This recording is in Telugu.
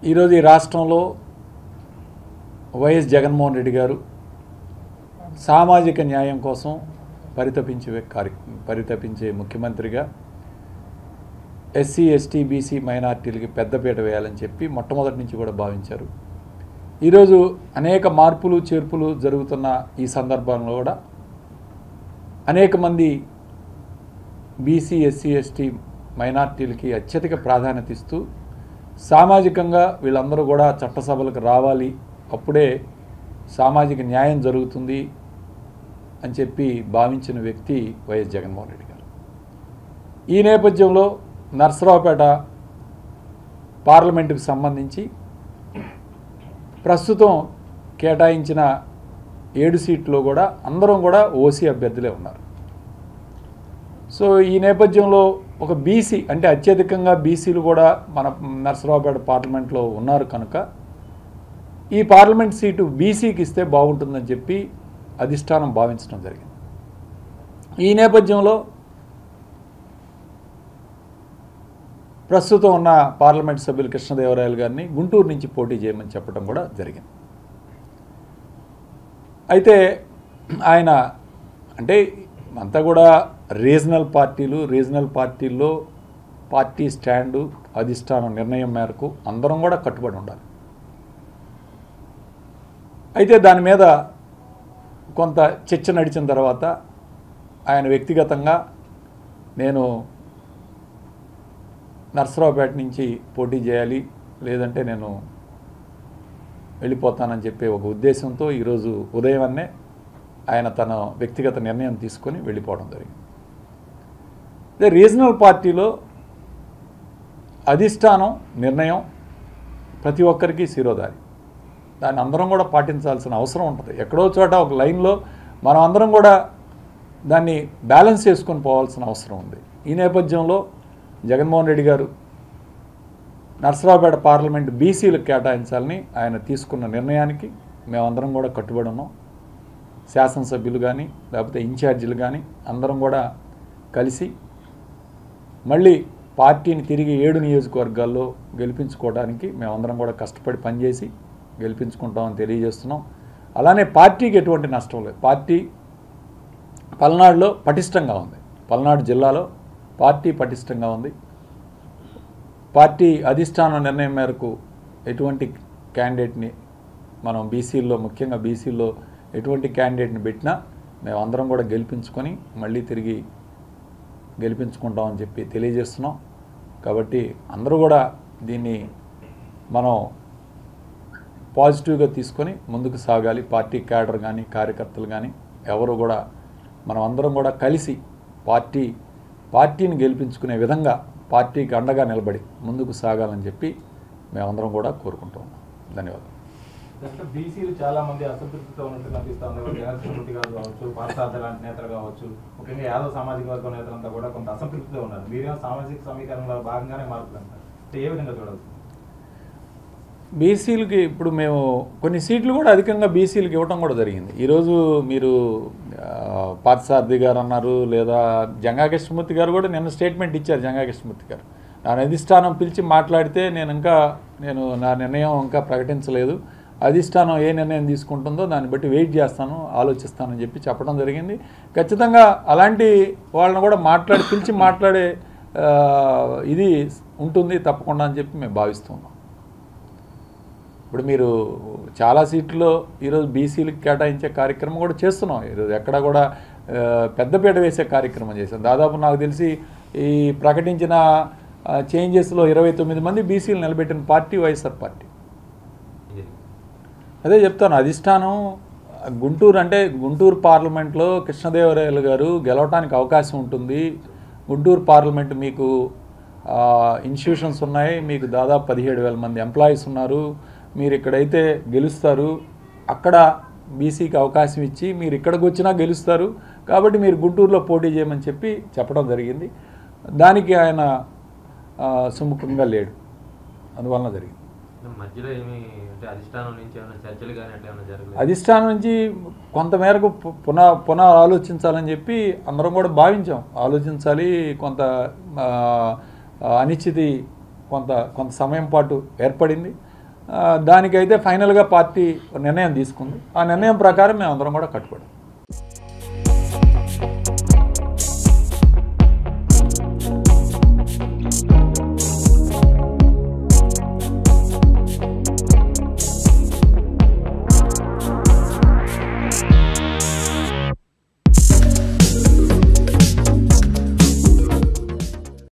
ఈరోజు ఈ రాష్ట్రంలో వైఎస్ జగన్మోహన్ రెడ్డి గారు సామాజిక న్యాయం కోసం పరితపించే ముఖ్యమంత్రిగా ఎస్సీ ఎస్టీ బీసీ మైనార్టీలకి పెద్దపీట వేయాలని చెప్పి మొట్టమొదటి నుంచి కూడా భావించారు. ఈరోజు అనేక మార్పులు చేర్పులు జరుగుతున్న ఈ సందర్భంలో కూడా అనేక మంది బీసీ ఎస్సీ ఎస్టీ మైనార్టీలకి అత్యధిక ప్రాధాన్యత ఇస్తూ సామాజికంగా వీళ్ళందరూ కూడా చట్టసభలకు రావాలి, అప్పుడే సామాజిక న్యాయం జరుగుతుంది అని చెప్పి భావించిన వ్యక్తి వైఎస్ జగన్మోహన్ రెడ్డి గారు. ఈ నేపథ్యంలో నర్సరావుపేట పార్లమెంటుకు సంబంధించి ప్రస్తుతం కేటాయించిన 7 సీట్లో కూడా అందరం కూడా ఓసీ అభ్యర్థులే ఉన్నారు. సో ఈ నేపథ్యంలో ఒక బీసీ అంటే అత్యధికంగా బీసీలు కూడా మన నర్సరావుపేట పార్లమెంట్లో ఉన్నారు కనుక ఈ పార్లమెంట్ సీటు బీసీకి ఇస్తే బాగుంటుందని చెప్పి అధిష్టానం భావించడం జరిగింది. ఈ నేపథ్యంలో ప్రస్తుతం ఉన్న పార్లమెంట్ సభ్యులు కృష్ణదేవరాయలు గారిని గుంటూరు నుంచి పోటీ చేయమని చెప్పడం కూడా జరిగింది. అయితే ఆయన అంటే అంతా కూడా రీజనల్ పార్టీల్లో పార్టీ స్టాండు అధిష్టానం నిర్ణయం మేరకు అందరం కూడా కట్టుబడి ఉండాలి. అయితే దాని మీద కొంత చర్చ నడిచిన తర్వాత ఆయన వ్యక్తిగతంగా నేను నర్సరావుపేట నుంచి పోటీ చేయాలి, లేదంటే నేను వెళ్ళిపోతానని చెప్పే ఒక ఉద్దేశంతో ఈరోజు ఉదయాన్నే ఆయన తన వ్యక్తిగత నిర్ణయం తీసుకొని వెళ్ళిపోవడం జరిగింది. అదే రీజనల్ పార్టీలో అధిష్టానం నిర్ణయం ప్రతి ఒక్కరికి శిరోధారి, దాన్ని అందరం కూడా పాటించాల్సిన అవసరం ఉంటుంది. ఎక్కడో చోట ఒక లైన్లో మనం అందరం కూడా దాన్ని బ్యాలెన్స్ చేసుకొని పోవాల్సిన అవసరం ఉంది. ఈ నేపథ్యంలో జగన్మోహన్ రెడ్డి గారు నర్సరావుపేట పార్లమెంట్ బీసీలకు కేటాయించాలని ఆయన తీసుకున్న నిర్ణయానికి మేమందరం కూడా కట్టుబడి ఉన్నాం. శాసనసభ్యులు కానీ లేకపోతే ఇన్ఛార్జీలు కానీ అందరం కూడా కలిసి మళ్ళీ పార్టీని తిరిగి 7 నియోజకవర్గాల్లో గెలిపించుకోవడానికి మేమందరం కూడా కష్టపడి పనిచేసి గెలిపించుకుంటామని తెలియజేస్తున్నాం. అలానే పార్టీకి ఎటువంటి నష్టం లేదు. పార్టీ పల్నాడులో పటిష్టంగా ఉంది, పల్నాడు జిల్లాలో పార్టీ పటిష్టంగా ఉంది. పార్టీ అధిష్టానం నిర్ణయం మేరకు ఎటువంటి క్యాండిడేట్ని మనం బీసీల్లో ముఖ్యంగా బీసీల్లో ఎటువంటి క్యాండిడేట్ని పెట్టినా మేమందరం కూడా గెలిపించుకొని మళ్ళీ తిరిగి గెలిపించుకుంటామని చెప్పి తెలియజేస్తున్నాం. కాబట్టి అందరూ కూడా దీన్ని మనం పాజిటివ్గా తీసుకొని ముందుకు సాగాలి. పార్టీ క్యాడర్ కానీ కార్యకర్తలు కానీ ఎవరు కూడా మనం అందరం కూడా కలిసి పార్టీని గెలిపించుకునే విధంగా పార్టీకి అండగా నిలబడి ముందుకు సాగాలని చెప్పి మేమందరం కూడా కోరుకుంటాం. ధన్యవాదాలు. బీసీలు చాలా మంది అసంతృప్తితో ఉన్నట్టు కనిపిస్తుంది. జగన్మోహన్ గారు కావచ్చు, పార్థసారథి లాంటి నేతలు కావచ్చు, ముఖ్యంగా యాదవ సామాజిక వర్గం నేతలంతా కూడా కొంత అసంతృప్తితో ఉన్నారు. మీరేమో సామాజిక సమీకరణలో భాగంగానే మార్పులు అంటారు. ఏ విధంగా చూడాలి? బీసీలకి ఇప్పుడు మేము కొన్ని సీట్లు కూడా అధికంగా బీసీలకు ఇవ్వటం కూడా జరిగింది. ఈరోజు మీరు పార్థసారథి గారు అన్నారు, లేదా జంగా కృష్ణమూర్తి గారు కూడా నిన్న స్టేట్మెంట్ ఇచ్చారు. జంగా కృష్ణమూర్తి గారు నా అధిష్టానం పిలిచి మాట్లాడితే నేను నా నిర్ణయం ఇంకా ప్రకటించలేదు, అధిష్టానం ఏ నిర్ణయం తీసుకుంటుందో దాన్ని బట్టి వెయిట్ చేస్తాను, ఆలోచిస్తానని చెప్పి చెప్పడం జరిగింది. ఖచ్చితంగా అలాంటి వాళ్ళని కూడా పిలిచి మాట్లాడే ఇది ఉంటుంది తప్పకుండా అని చెప్పి మేము భావిస్తున్నాం. ఇప్పుడు మీరు చాలా సీట్లలో ఈరోజు బీసీలకు కేటాయించే కార్యక్రమం కూడా చేస్తున్నాం. ఈరోజు ఎక్కడ కూడా పెద్దపీట వేసే కార్యక్రమం చేశాం. దాదాపు నాకు తెలిసి ఈ ప్రకటించిన చేంజెస్లో 29 మంది బీసీలు నిలబెట్టిన పార్టీ వైఎస్ఆర్ పార్టీ. అదే చెప్తాను, అధిష్టానం గుంటూరు పార్లమెంట్లో కృష్ణదేవరాయలు గారు గెలవటానికి అవకాశం ఉంటుంది. గుంటూరు పార్లమెంట్ మీకు ఇన్స్టిట్యూషన్స్ ఉన్నాయి, మీకు దాదాపు 17,000 మంది ఎంప్లాయీస్ ఉన్నారు, మీరు ఇక్కడైతే గెలుస్తారు, అక్కడ బీసీకి అవకాశం ఇచ్చి మీరు ఇక్కడికి వచ్చినా గెలుస్తారు, కాబట్టి మీరు గుంటూరులో పోటీ చేయమని చెప్పి చెప్పడం జరిగింది. దానికి ఆయన సుముఖంగా లేడు, అందువలన జరిగింది. అధిష్టానం నుంచి కొంతమేరకు పునః ఆలోచించాలని చెప్పి అందరం కూడా భావించాం. ఆలోచించాలి, కొంత అనిశ్చితి కొంత సమయం పాటు ఏర్పడింది. దానికైతే ఫైనల్గా పార్టీ నిర్ణయం తీసుకుంది. ఆ నిర్ణయం ప్రకారం మేము అందరం కూడా కట్టుబడి